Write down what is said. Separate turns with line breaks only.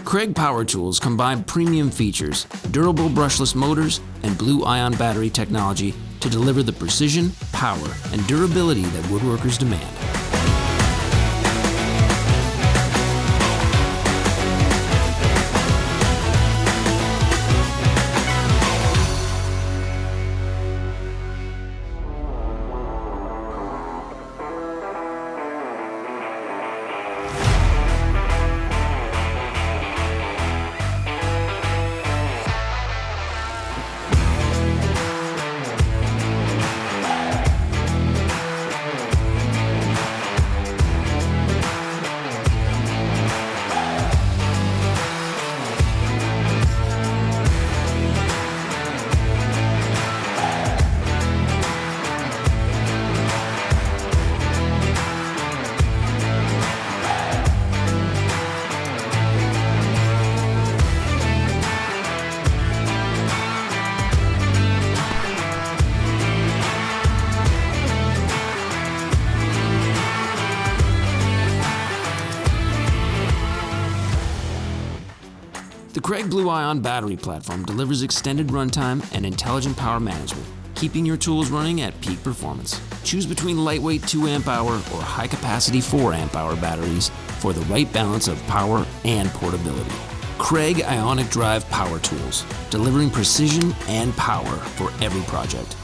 Kreg power tools combine premium features, durable brushless motors, and blue-ion battery technology to deliver the precision, power, and durability that woodworkers demand. The Kreg Blue-Ion battery platform delivers extended runtime and intelligent power management, keeping your tools running at peak performance. Choose between lightweight 2 amp hour or high-capacity 4 amp hour batteries for the right balance of power and portability. Kreg Ionic Drive power tools, delivering precision and power for every project.